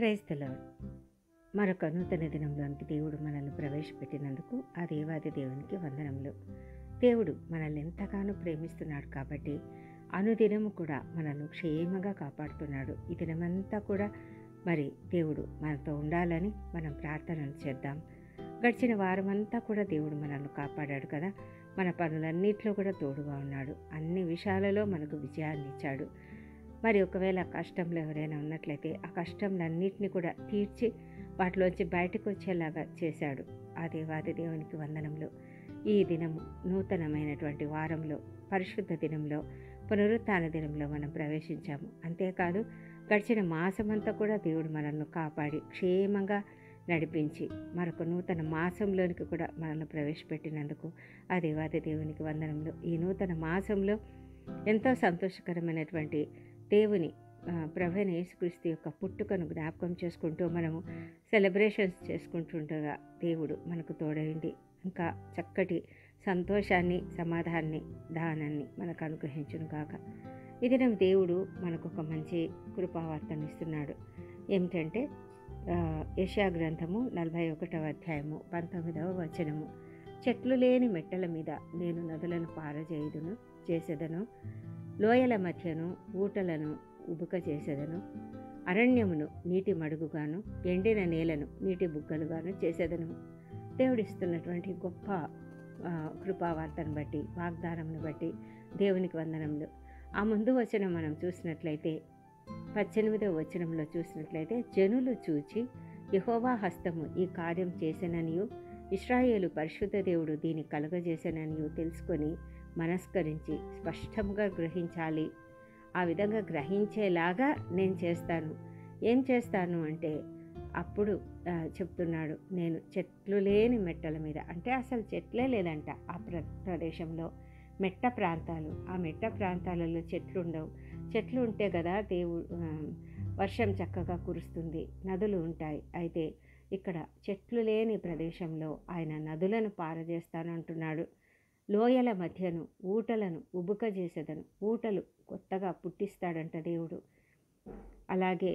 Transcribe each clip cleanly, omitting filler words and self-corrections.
Praise the lord. మరొక నూతన దినంలోనికి దేవుడు మనల్ని ప్రవేశపెట్టినందుకు ఆ దేవాది దేవునికి వందనములు. దేవుడు మనల్ని ఎంతగానో ప్రేమిస్తున్నాడు కాబట్టి అనుదినము కూడా మనల్ని క్షేమంగా కాపాడుతున్నాడు. ఈ దినమంతా కూడా మరి దేవుడు మనతో ఉండాలని మనం ప్రార్థనలు చేద్దాం. గడిచిన వారమంతా కూడా దేవుడు మనల్ని కాపాడాడు కదా. మన పనులన్నిట్లో కూడా తోడుగా ఉన్నాడు. అన్ని విషయాలలో మనకు విజయాన్ని ఇచ్చాడు. మరి ఒకవేళ కష్టంలో ఎవరైనా ఉన్నట్లయితే ఆ కష్టంలన్నింటినీ కూడా తీర్చి వాటిలోంచి బయటకు వచ్చేలాగా చేశాడు. ఆ దేవాది దేవునికి వందనములు. ఈ దినము నూతనమైనటువంటి వారంలో, పరిశుద్ధ దినంలో, పునరుత్థాన దినంలో మనం ప్రవేశించాము. అంతేకాదు గడిచిన మాసమంతా కూడా దేవుడు మనల్ని కాపాడి క్షేమంగా నడిపించి మరొక నూతన మాసంలోనికి కూడా మనల్ని ప్రవేశపెట్టినందుకు ఆ దేవాది దేవునికి వందనములు. ఈ నూతన మాసంలో ఎంతో సంతోషకరమైనటువంటి దేవుని ప్రభువైన యేసుక్రీస్తు యొక్క పుట్టుకను జ్ఞాపకం చేసుకుంటూ మనము సెలబ్రేషన్స్ చేసుకుంటుండగా దేవుడు మనకు తోడైంది ఇంకా చక్కటి సంతోషాన్ని, సమాధానాన్ని, దానాన్ని మనకు అనుగ్రహించును గాక. ఈ దినం దేవుడు మనకు ఒక మంచి కృపావార్తను ఇస్తున్నాడు. ఏమిటంటే యెషయా గ్రంథము 41వ అధ్యాయము 19వ వచనము. చెట్లు లేని మెట్టల మీద నేను నదులను చేసేదను, లోయల మధ్యను ఊటలను ఉబుక చేసేదను, అరణ్యమును నీటి మడుగుగాను, ఎండిన నేలను నీటి బుగ్గలుగాను చేసేదను. దేవుడిస్తున్నటువంటి గొప్ప కృపావార్తను బట్టి, వాగ్దానంను బట్టి దేవునికి వందనములు. ఆ ముందు వచనం మనం చూసినట్లయితే 18వ వచనంలో చూసినట్లయితే, జనులు చూచి యెహోవా హస్తము ఈ కార్యం చేసెననియు, ఇశ్రాయేలు పరిశుద్ధ దేవుడు దీన్ని కలుగజేసెననియు తెలుసుకొని మనస్కరించి స్పష్టంగా గ్రహించాలి. ఆ విధంగా గ్రహించేలాగా నేను చేస్తాను. ఏం చేస్తాను అంటే అప్పుడు చెప్తున్నాడు, నేను చెట్లు లేని మెట్టల మీద, అంటే అసలు చెట్లే లేదంట ఆ ప్రదేశంలో. మెట్ట ప్రాంతాలు, ఆ మెట్ట ప్రాంతాలలో చెట్లు ఉండవు. చెట్లు ఉంటే కదా వర్షం చక్కగా కురుస్తుంది, నదులు ఉంటాయి. అయితే ఇక్కడ చెట్లు లేని ప్రదేశంలో ఆయన నదులను పారజేస్తానంటున్నాడు. లోయల మధ్యను ఊటలను ఉబుక చేసేదను. ఊటలు కొత్తగా పుట్టిస్తాడంట దేవుడు. అలాగే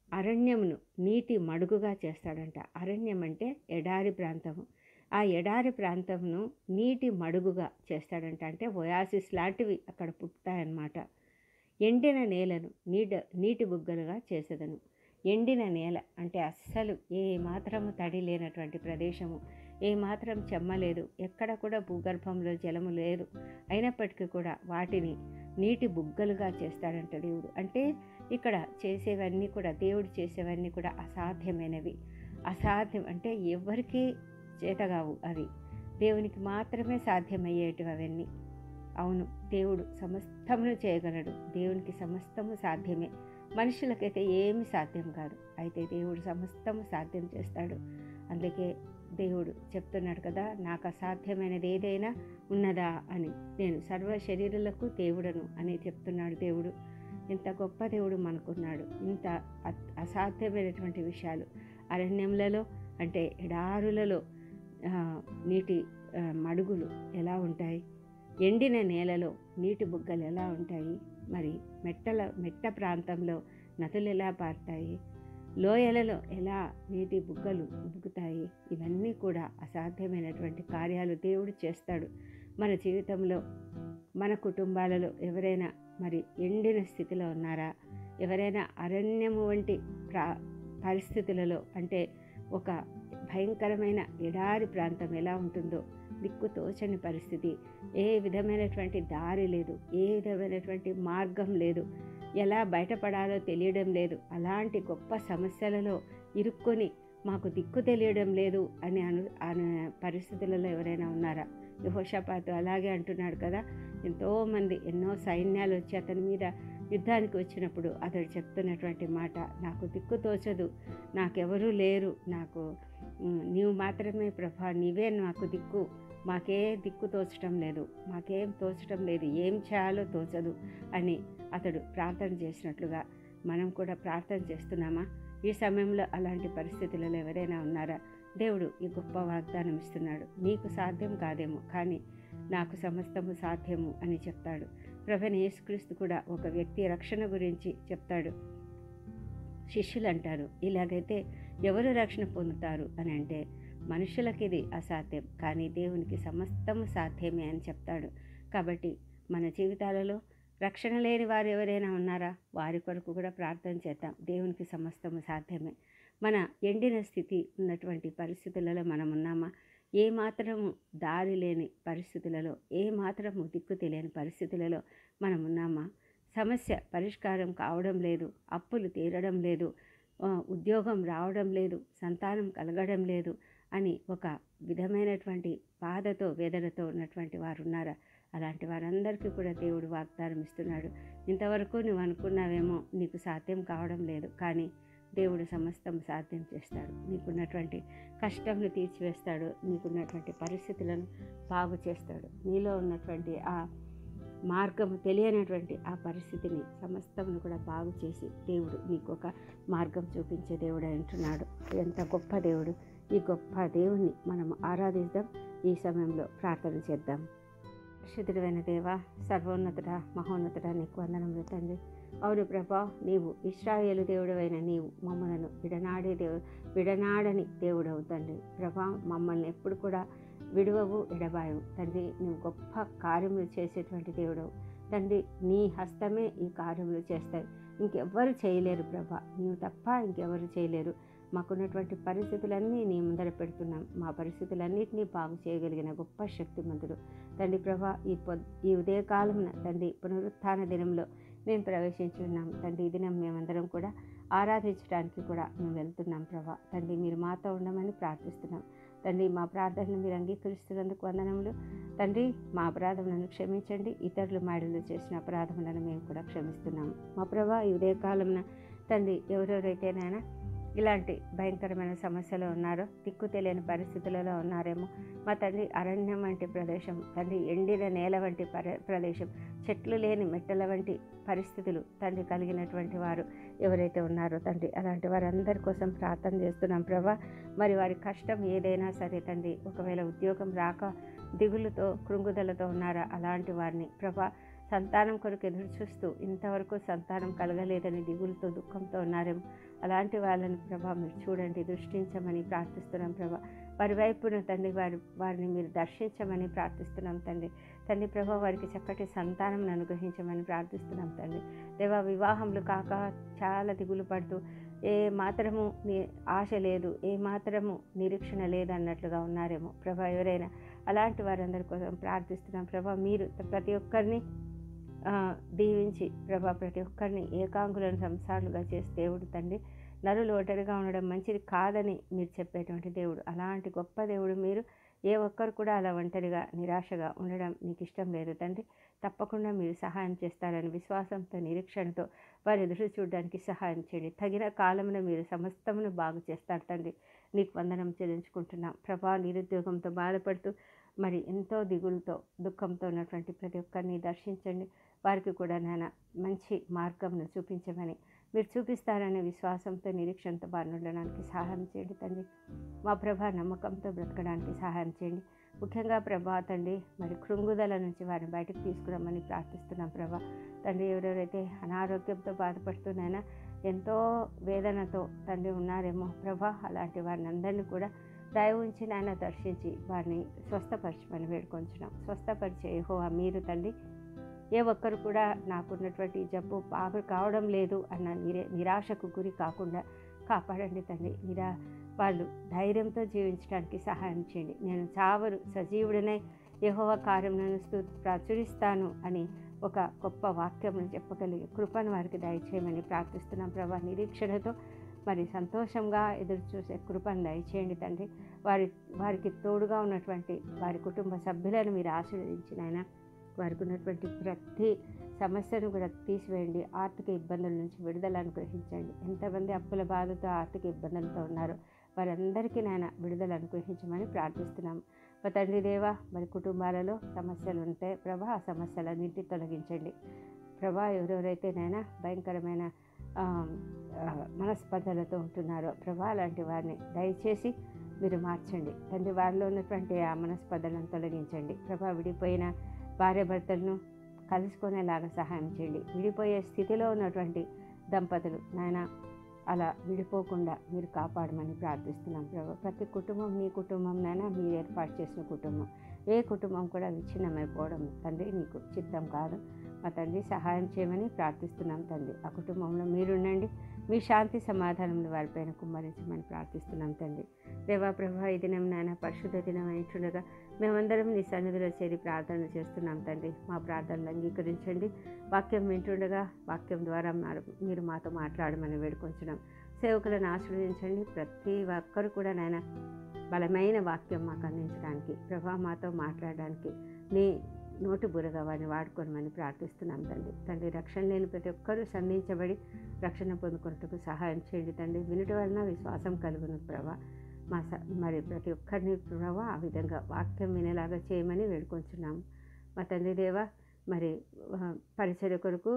అరణ్యమును నీటి మడుగుగా చేస్తాడంట. అరణ్యం అంటే ఎడారి ప్రాంతము. ఆ ఎడారి ప్రాంతమును నీటి మడుగుగా చేస్తాడంట. అంటే ఒయాసిస్ లాంటివి అక్కడ పుట్టుతాయన్నమాట. ఎండిన నేలను నీటి బుగ్గలుగా చేసేదను. ఎండిన నేల అంటే అస్సలు ఏ మాత్రము తడి లేనటువంటి ప్రదేశము, ఏ మాత్రం చెమ్మ లేదు, ఎక్కడ కూడా భూగర్భంలో జలము లేదు. అయినప్పటికీ కూడా వాటిని నీటి బుగ్గలుగా చేస్తాడంట దేవుడు. అంటే ఇక్కడ చేసేవన్నీ కూడా, దేవుడు చేసేవన్నీ కూడా అసాధ్యమైనవి. అసాధ్యం అంటే ఎవరికీ చేతగావు, అవి దేవునికి మాత్రమే సాధ్యమయ్యేటివి అవన్నీ. అవును, దేవుడు సమస్తమును చేయగలడు. దేవునికి సమస్తము సాధ్యమే. మనుషులకైతే ఏమి సాధ్యం కాదు. అయితే దేవుడు సమస్తము సాధ్యం చేస్తాడు. అందుకే దేవుడు చెప్తున్నాడు కదా, నాకు అసాధ్యమైనది ఏదైనా ఉన్నదా అని. నేను సర్వ శరీరులకు దేవుడను అని చెప్తున్నాడు దేవుడు. ఇంత గొప్ప దేవుడు మనకున్నాడు. ఇంత అసాధ్యమైనటువంటి విషయాలు అరణ్యములలో, అంటే ఎడారులలో నీటి మడుగులు ఎలా ఉంటాయి, ఎండిన నేలలో నీటి బుగ్గలు ఎలా ఉంటాయి, మరి మెట్ట ప్రాంతంలో నదులు ఎలా పారుతాయి, లోయలలో ఎలా నీటి బుగ్గలు ఉబుకుతాయి. ఇవన్నీ కూడా అసాధ్యమైనటువంటి కార్యాలు దేవుడు చేస్తాడు. మన జీవితంలో, మన కుటుంబాలలో ఎవరైనా మరి ఎండిన స్థితిలో ఉన్నారా? ఎవరైనా అరణ్యము వంటి పరిస్థితులలో, అంటే ఒక భయంకరమైన ఎడారి ప్రాంతం ఎలా ఉంటుందో, దిక్కుతోచని పరిస్థితి, ఏ విధమైనటువంటి దారి లేదు, ఏ విధమైనటువంటి మార్గం లేదు, ఎలా బయటపడాలో తెలియడం లేదు, అలాంటి గొప్ప సమస్యలలో ఇరుక్కొని మాకు దిక్కు తెలియడం లేదు అనే పరిస్థితులలో ఎవరైనా ఉన్నారా? యెహోషాపాతు అలాగే అంటున్నాడు కదా. ఎంతోమంది, ఎన్నో సైన్యాలు వచ్చి అతని మీద యుద్ధానికి వచ్చినప్పుడు అతడు చెప్తున్నటువంటి మాట, నాకు దిక్కు తోచదు, నాకెవరూ లేరు, నాకు నీవు మాత్రమే ప్రభా, నీవే నాకు దిక్కు, మాకే దిక్కు తోచటం లేదు, మాకేం తోచటం లేదు, ఏం చేయాలో తోచదు అని అతడు ప్రార్థన చేసినట్లుగా మనం కూడా ప్రార్థన చేస్తున్నామా? ఈ సమయంలో అలాంటి పరిస్థితులలో ఎవరైనా ఉన్నారా? దేవుడు ఈ గొప్ప వాగ్దానం ఇస్తున్నాడు. నీకు సాధ్యం కాదేమో, కానీ నాకు సమస్తము సాధ్యము అని చెప్తాడు. ప్రభువైన యేసుక్రీస్తు కూడా ఒక వ్యక్తి రక్షణ గురించి చెప్తాడు. శిష్యులు అంటారు, ఇలాగైతే ఎవరు రక్షణ పొందుతారు అని అంటే మనుషులకి ఇది అసాధ్యం, కానీ దేవునికి సమస్తము సాధ్యమే అని చెప్తాడు. కాబట్టి మన జీవితాలలో రక్షణ లేని వారు ఎవరైనా ఉన్నారా? వారి కొరకు కూడా ప్రార్థన చేద్దాం. దేవునికి సమస్తము సాధ్యమే. మన ఎండిన స్థితి ఉన్నటువంటి పరిస్థితులలో మనం ఉన్నామా? ఏ మాత్రము దారి లేని పరిస్థితులలో, ఏ మాత్రము దిక్కు తెలియని పరిస్థితులలో మనం ఉన్నామా? సమస్య పరిష్కారం కావడం లేదు, అప్పులు తీరడం లేదు, ఉద్యోగం రావడం లేదు, సంతానం కలగడం లేదు అని ఒక విధమైనటువంటి బాధతో వేదనతో ఉన్నటువంటి వారు ఉన్నారా? అలాంటి వారందరికీ కూడా దేవుడు వాగ్దానం ఇస్తున్నాడు. ఇంతవరకు నువ్వు అనుకున్నావేమో నీకు సాధ్యం కావడం లేదు, కానీ దేవుడు సమస్తం సాధ్యం చేస్తాడు. నీకున్నటువంటి కష్టంను తీర్చివేస్తాడు, నీకున్నటువంటి పరిస్థితులను బాగు చేస్తాడు. నీలో ఉన్నటువంటి ఆ మార్గం తెలియనటువంటి ఆ పరిస్థితిని సమస్తమును కూడా బాగు చేసి దేవుడు నీకు ఒక మార్గం చూపించే దేవుడు అంటున్నాడు. ఎంత గొప్ప దేవుడు! ఈ గొప్ప దేవుణ్ణి మనం ఆరాధిద్దాం. ఈ సమయంలో ప్రార్థన చేద్దాం. పరిశుద్ధుడైన దేవా, సర్వోన్నతుడ, మహోన్నతుడ, నీకు వందనములు తండ్రి. అవును ప్రభా, నీవు ఇశ్రాయేలు దేవుడవైన నీవు మమ్మలను విడనాడని దేవుడవు తండ్రి. ప్రభా, మమ్మల్ని ఎప్పుడు కూడా విడువవు, ఎడబాయవు తండ్రి. నువ్వు గొప్ప కార్యములు చేసేటువంటి దేవుడవు తండ్రి. నీ హస్తమే ఈ కార్యములు చేస్తాయి, ఇంకెవ్వరు చేయలేరు ప్రభా. నీవు తప్ప ఇంకెవరు చేయలేరు. మాకున్నటువంటి పరిస్థితులన్నీ నీ ముందర పెడుతున్నాం. మా పరిస్థితులన్నింటినీ బాగు చేయగలిగిన గొప్ప శక్తిమంతుడు తండ్రి. ప్రభా, ఈ ఉదయకాలమున తండ్రి పునరుత్థాన దినంలో మేము ప్రవేశించి ఉన్నాం తండ్రి. ఈ దినం మేమందరం కూడా ఆరాధించడానికి కూడా మేము వెళ్తున్నాం ప్రభా. తండ్రి, మీరు మాతో ఉండమని ప్రార్థిస్తున్నాం తండ్రి. మా ప్రార్థనలు మీరు అంగీకరిస్తున్నందుకు వందనములు తండ్రి. మా అపరాధములను క్షమించండి. ఇతరులు మాడలు చేసిన అపరాధములను మేము కూడా క్షమిస్తున్నాము మా ప్రభా. ఈ ఉదయకాలమున తండ్రి, ఎవరెవరైతేనైనా ఇలాంటి భయంకరమైన సమస్యలు ఉన్నారో, దిక్కు తెలియని పరిస్థితులలో ఉన్నారేమో మా తండ్రి, అరణ్యం వంటి ప్రదేశం తండ్రి, ఎండిన నేల వంటి ప్రదేశం, చెట్లు లేని మెట్టల వంటి పరిస్థితులు తండ్రి కలిగినటువంటి వారు ఎవరైతే ఉన్నారో తండ్రి, అలాంటి వారందరి కోసం ప్రార్థన చేస్తున్నాం ప్రభా. మరి వారి కష్టం ఏదైనా సరే తండ్రి, ఒకవేళ ఉద్యోగం రాక దిగులుతో కృంగుదలతో ఉన్నారా, అలాంటి వారిని ప్రభా, సంతానం కొరకు ఎదురు చూస్తూ ఇంతవరకు సంతానం కలగలేదని దిగులుతో దుఃఖంతో ఉన్నారేమో, అలాంటి వాళ్ళని ప్రభా మీరు చూడండి, దృష్టించమని ప్రార్థిస్తున్నాం ప్రభా. వారి వైపున తండ్రి వారిని మీరు దర్శించమని ప్రార్థిస్తున్నాం తండ్రి. తండ్రి ప్రభా, వారికి చక్కటి సంతానం అనుగ్రహించమని ప్రార్థిస్తున్నాం తండ్రి. దేవా, వివాహములు కాక చాలా దిగులు పడుతూ ఏ మాత్రము ఆశ లేదు, ఏ మాత్రము నిరీక్షణ లేదు అన్నట్లుగా ఉన్నారేమో ప్రభా. ఎవరైనా అలాంటి వారందరి కోసం ప్రార్థిస్తున్నాం ప్రభా. మీరు ప్రతి ఒక్కరిని దీవించి ప్రభా, ప్రతి ఒక్కరిని ఏకాంగులను సంసారులుగా చేసి దేవుడు తండ్రి. నరులు ఒంటరిగా ఉండడం మంచిది కాదని మీరు చెప్పేటువంటి దేవుడు. అలాంటి గొప్ప దేవుడు మీరు. ఏ ఒక్కరు కూడా అలా ఒంటరిగా నిరాశగా ఉండడం మీకు ఇష్టం లేదు తండ్రి. తప్పకుండా మీరు సహాయం చేస్తారని విశ్వాసంతో, నిరీక్షణతో వారు ఎదురు చూడడానికి సహాయం చేయండి. తగిన కాలంలో మీరు సమస్తమును బాగు చేస్తారు తండ్రి. నీకు వందనం చెల్లించుకుంటున్నాం ప్రభా. నిరుద్యోగంతో బాధపడుతూ మరి ఎంతో దిగులతో దుఃఖంతో ఉన్నటువంటి ప్రతి ఒక్కరిని దర్శించండి. వారికి కూడా నాయన మంచి మార్గంను చూపించమని మీరు చూపిస్తారనే విశ్వాసంతో, నిరీక్షణతో వారిని ఉండడానికి సహాయం చేయండి తండ్రి. మా ప్రభా, నమ్మకంతో బ్రతకడానికి సహాయం చేయండి. ముఖ్యంగా ప్రభా తండ్రి, మరి కృంగుదల నుంచి వారిని బయటకు తీసుకురమ్మని ప్రార్థిస్తున్నాం ప్రభా. తండ్రి, ఎవరెవరైతే అనారోగ్యంతో బాధపడుతున్నాయినా, ఎంతో వేదనతో తండ్రి ఉన్నారేమో ప్రభా, అలాంటి వారిని అందరినీ కూడా దయ ఉంచి నాయన దర్శించి వారిని స్వస్థపరచమని వేడుకొంచున్నాం. స్వస్థపరిచే యెహోవా మీరు తండ్రి. ఏ ఒక్కరు కూడా నాకున్నటువంటి జబ్బు బాగు కావడం లేదు అన్న నిరాశకు గురి కాకుండా కాపాడండి తండ్రి. వాళ్ళు ధైర్యంతో జీవించడానికి సహాయం చేయండి. నేను చావరు సజీవుడినై యెహోవా కార్యములను ప్రచురిస్తాను అని ఒక గొప్ప వాక్యమును చెప్పగలిగే కృపను వారికి దయచేయమని ప్రార్థిస్తున్నాం ప్రభా. నిరీక్షణతో మరి సంతోషంగా ఎదురు చూసే కృపను దయచేయండి తండ్రి. వారికి తోడుగా ఉన్నటువంటి వారి కుటుంబ సభ్యులను మీరు ఆశీర్వదించినైనా వారికి ఉన్నటువంటి ప్రతి సమస్యను కూడా తీసివేయండి. ఆర్థిక ఇబ్బందుల నుంచి విడుదల అనుగ్రహించండి. ఎంతమంది అప్పుల బాధతో ఆర్థిక ఇబ్బందులతో ఉన్నారో వారందరికీ నాయన విడుదల అనుగ్రహించమని ప్రార్థిస్తున్నాము. మా తండ్రి దేవా, మరి కుటుంబాలలో సమస్యలు ఉంటే ప్రభా, ఆ సమస్యలన్నింటినీ తొలగించండి ప్రభా. ఎవరెవరైతే నాయన భయంకరమైన మనస్పర్ధలతో ఉంటున్నారో ప్రభా, అలాంటి వారిని దయచేసి మీరు మార్చండి తండ్రి. వారిలో ఉన్నటువంటి ఆ మనస్పర్ధలను తొలగించండి ప్రభా. విడిపోయిన భార్యాభర్తలను కలుసుకునేలాగా సహాయం చేయండి. విడిపోయే స్థితిలో ఉన్నటువంటి దంపతులు నాయన అలా విడిపోకుండా మీరు కాపాడమని ప్రార్థిస్తున్నాం ప్రభు. ప్రతి కుటుంబం నీ కుటుంబంనైనా మీరు ఏర్పాటు చేసిన కుటుంబం, ఏ కుటుంబం కూడా విచ్ఛిన్నమైపోవడం తండ్రి నీకు చిత్తం కాదు. మా తండ్రి సహాయం చేయమని ప్రార్థిస్తున్నాం తండ్రి. ఆ కుటుంబంలో మీరుండండి, మీ శాంతి సమాధానంలో వారిపైన కుమ్మరించమని ప్రార్థిస్తున్నాం తండ్రి. దేవా ప్రభా, ఈ దినం నాయన పరిశుద్ధ దినం అయిచుండగా మేమందరం నీ సన్నిధిలో చేరి ప్రార్థన చేస్తున్నాం తండ్రి. మా ప్రార్థనలు అంగీకరించండి. వాక్యం వింటుండగా వాక్యం ద్వారా మీరు మాతో మాట్లాడమని వేడుకొంచున్నాం. సేవకులను ఆశీర్వదించండి. ప్రతి ఒక్కరు కూడా నాయన బలమైన వాక్యం మాకు అందించడానికి, ప్రభా మాతో మాట్లాడడానికి నీ నోటి బురగా వారిని వాడుకోనమని ప్రార్థిస్తున్నాం తండ్రి. తండ్రి, రక్షణ లేని ప్రతి ఒక్కరూ సంధించబడి రక్షణ పొందుకున్నట్టుకు సహాయం చేయండి తండ్రి. వినుట వలన విశ్వాసం కలుగును ప్రభా. మరి ప్రతి ఒక్కరిని ప్రభా ఆ విధంగా వాక్యం వినేలాగా చేయమని వేడుకొంచున్నాము. మా తండ్రి దేవ, మరి పరిచర్య కొరకు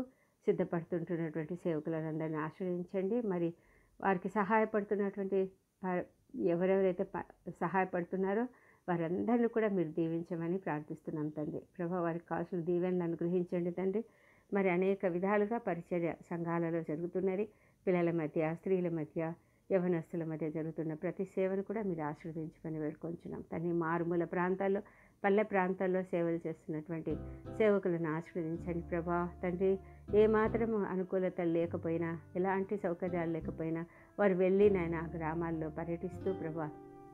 సిద్ధపడుతుంటున్నటువంటి సేవకులందరినీ ఆశ్రయించండి. మరి వారికి సహాయపడుతున్నటువంటి ఎవరెవరైతే సహాయపడుతున్నారో వారందరినీ కూడా మీరు దీవించమని ప్రార్థిస్తున్నాం తండ్రి. ప్రభా, వారికి కావాల్సిన దీవెనలు అనుగ్రహించండి తండ్రి. మరి అనేక విధాలుగా పరిచర్య సంఘాలలో జరుగుతున్నది. పిల్లల మధ్య, స్త్రీల మధ్య, యవనస్తుల మధ్య జరుగుతున్న ప్రతి సేవను కూడా మీరు ఆశీర్వదించమని వేడుకొంచున్నాం తండ్రి. మారుమూల ప్రాంతాల్లో, పల్లె ప్రాంతాల్లో సేవలు చేస్తున్నటువంటి సేవకులను ఆశీర్వదించండి ప్రభా. తండ్రి, ఏమాత్రం అనుకూలత లేకపోయినా, ఎలాంటి సౌకర్యాలు లేకపోయినా వారు వెళ్ళి నాయన ఆ గ్రామాల్లో పర్యటిస్తూ ప్రభా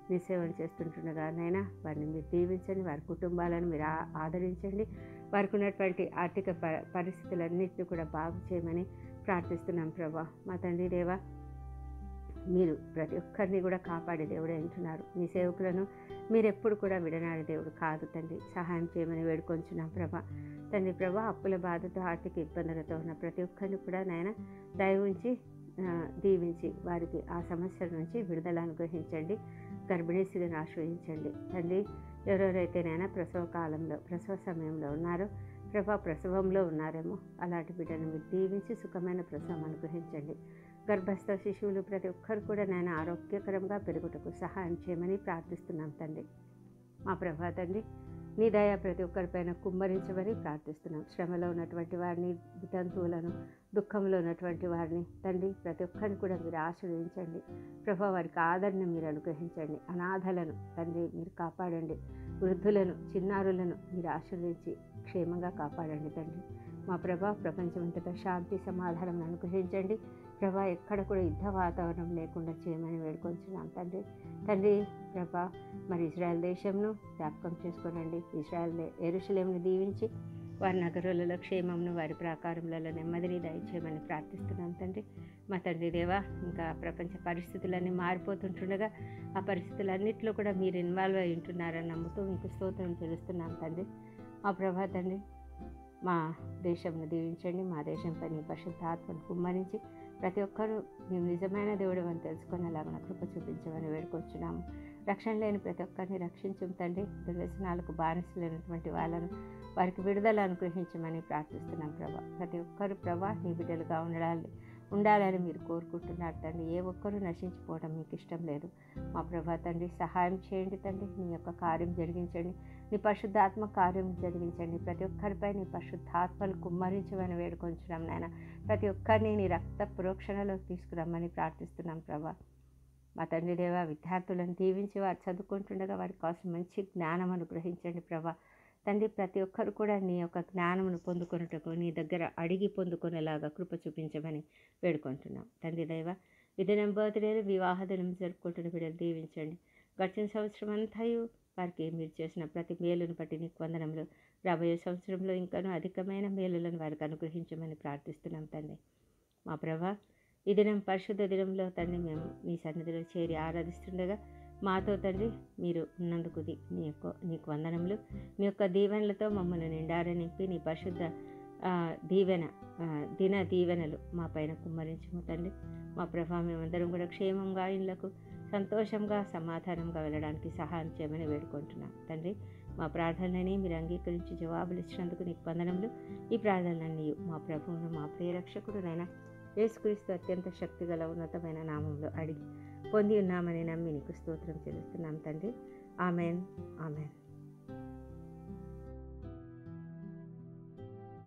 నీ సేవలు చేస్తుంటుండగా నైనా వారిని మీరు దీవించండి. వారి కుటుంబాలను మీరు ఆదరించండి. వారికి ఉన్నటువంటి ఆర్థిక పరిస్థితులన్నింటినీ కూడా బాగు చేయమని ప్రార్థిస్తున్నాం ప్రభా. మా తండ్రి దేవ, మీరు ప్రతి ఒక్కరిని కూడా కాపాడే దేవుడే అంటున్నారు. మీ సేవకులను మీరు ఎప్పుడు కూడా విడనాడే దేవుడు కాదు తండ్రి. సహాయం చేయమని వేడుకొంచున్నాం ప్రభా. తండ్రి ప్రభా, అప్పుల బాధతో, ఆర్థిక ఇబ్బందులతో ఉన్న ప్రతి ఒక్కరిని కూడా నాయన దయ ఉంచి దీవించి వారికి ఆ సమస్యల నుంచి విడుదల అనుగ్రహించండి. గర్భిణీ స్త్రీలను ఆశ్రయించండి తండ్రి. ఎవరెవరైతేనైనా ప్రసవ సమయంలో ఉన్నారో ప్రభా, ప్రసవంలో ఉన్నారేమో అలాంటి బిడ్డను మీరు దీవించి సుఖమైన ప్రసవం అనుగ్రహించండి. గర్భస్థ శిశువులు ప్రతి ఒక్కరు కూడా నేను ఆరోగ్యకరంగా పెరుగుటకు సహాయం చేయమని ప్రార్థిస్తున్నాం తండ్రి. మా ప్రభా తండ్రి, నీ దయ ప్రతి ఒక్కరిపైన కుమ్మరించమని ప్రార్థిస్తున్నాం. శ్రమలో ఉన్నటువంటి వారిని, వితంతువులను, దుఃఖంలో ఉన్నటువంటి వారిని తండ్రి ప్రతి ఒక్కరిని కూడా మీరు ఆశీర్వదించండి ప్రభా. వారికి ఆదరణ మీరు అనుగ్రహించండి. అనాథలను తండ్రి మీరు కాపాడండి. వృద్ధులను, చిన్నారులను మీరు ఆశీర్వదించి క్షేమంగా కాపాడండి తండ్రి. మా ప్రభా, ప్రపంచమంతటా శాంతి సమాధానం అనుగ్రహించండి ప్రభా. ఎక్కడ కూడా యుద్ధ వాతావరణం లేకుండా చేయమని వేడుకొంచున్నాం తండ్రి. తండ్రి ప్రభా, మరి ఇజ్రాయెల్ దేశంను జ్ఞాపకం చేసుకోనండి. యెరూషలేమును దీవించి వారి నగరాలలో క్షేమంను, వారి ప్రాకారములలో నెమ్మదిని దయచేయమని ప్రార్థిస్తున్నాం తండ్రి. మా తండ్రి దేవా, ఇంకా ప్రపంచ పరిస్థితులన్నీ మారిపోతుంటుండగా ఆ పరిస్థితులన్నింటిలో కూడా మీరు ఇన్వాల్వ్ అయి ఉంటున్నారని నమ్ముతూ మీకు స్తోత్రం చెల్లిస్తున్నాం తండ్రి. మా ప్రభా తండ్రి, మా దేశంను దీవించండి. మా దేశంపై నీ పరిశుద్ధాత్మను కుమ్మరించి ప్రతి ఒక్కరూ మేము నిజమైన దేవుడు అని తెలుసుకునేలాగా కృప చూపించమని వేడుకొచ్చున్నాము. రక్షణ లేని ప్రతి ఒక్కరిని రక్షించం తండ్రి. దుర్వ్యసనాలకు బానిసలైనటువంటి వాళ్ళను వారికి విడుదల అనుగ్రహించమని ప్రార్థిస్తున్నాం ప్రభా. ప్రతి ఒక్కరు ప్రభా నీ బిడ్డలుగా ఉండాలని మీరు కోరుకుంటున్నారు తండ్రి. ఏ ఒక్కరూ నశించిపోవడం మీకు ఇష్టం లేదు. మా ప్రభా తండ్రి, సహాయం చేయండి తండ్రి. నీ యొక్క కార్యం జరిగించండి. నీ పరిశుద్ధాత్మ కార్యం జరిగించండి. ప్రతి ఒక్కరిపై నీ పరిశుద్ధాత్మలు కుమ్మరించమని వేడుకొంచున్నాం నాయన. ప్రతి ఒక్కరిని నీ రక్త ప్రోక్షణలోకి తీసుకురమ్మని ప్రార్థిస్తున్నాం ప్రభా. మా తండ్రి దేవ, విద్యార్థులను దీవించి వారు చదువుకుంటుండగా వారి కోసం మంచి జ్ఞానం అనుగ్రహించండి ప్రభా. తండ్రి, ప్రతి ఒక్కరు కూడా నీ యొక్క జ్ఞానమును పొందుకొనుటకు నీ దగ్గర అడిగి పొందుకునేలాగా కృప చూపించమని వేడుకుంటున్నాం తండ్రి దైవ. ఈ దినం బర్త్డేలు, వివాహ దినం జరుపుకుంటున్న బిడ్డలు దీవించండి. గడిచిన సంవత్సరం అంతయు వారికి మీరు చేసిన ప్రతి మేలును బట్టి నీకు వందనములు. రాబోయే సంవత్సరంలో ఇంకాను అధికమైన మేలులను వారికి అనుగ్రహించమని ప్రార్థిస్తున్నాం తండ్రి. మా ప్రభా, ఈ దినం పరిశుద్ధ దినంలో తండ్రి మేము నీ సన్నిధిలో చేరి ఆరాధిస్తుండగా మాతో తండ్రి మీరు ఉన్నందుకు నీకు వందనములు. నీ యొక్క దీవెనలతో మమ్మల్ని నిండార నింపి నీ పరిశుద్ధ దీవెనలు మా పైన కుమ్మరించము తండ్రి. మా ప్రభా, మేమందరం కూడా క్షేమంగా ఇళ్లకు సంతోషంగా సమాధానంగా వెళ్ళడానికి సహాయం చేయమని వేడుకుంటున్నాం తండ్రి. మా ప్రార్థనలని మీరు అంగీకరించి జవాబులు ఇచ్చినందుకు నీకు వందనములు. ఈ ప్రార్థనలన్నీ మా ప్రభువును, మా ప్రియరక్షకుడునైనా యేసుక్రీస్తు అత్యంత శక్తిగల ఉన్నతమైన నామంలో అడిగి పొంది ఉన్నామని నమ్మి నీకు స్తోత్రం చెల్లిస్తున్నాం తండ్రి. Amen, amen.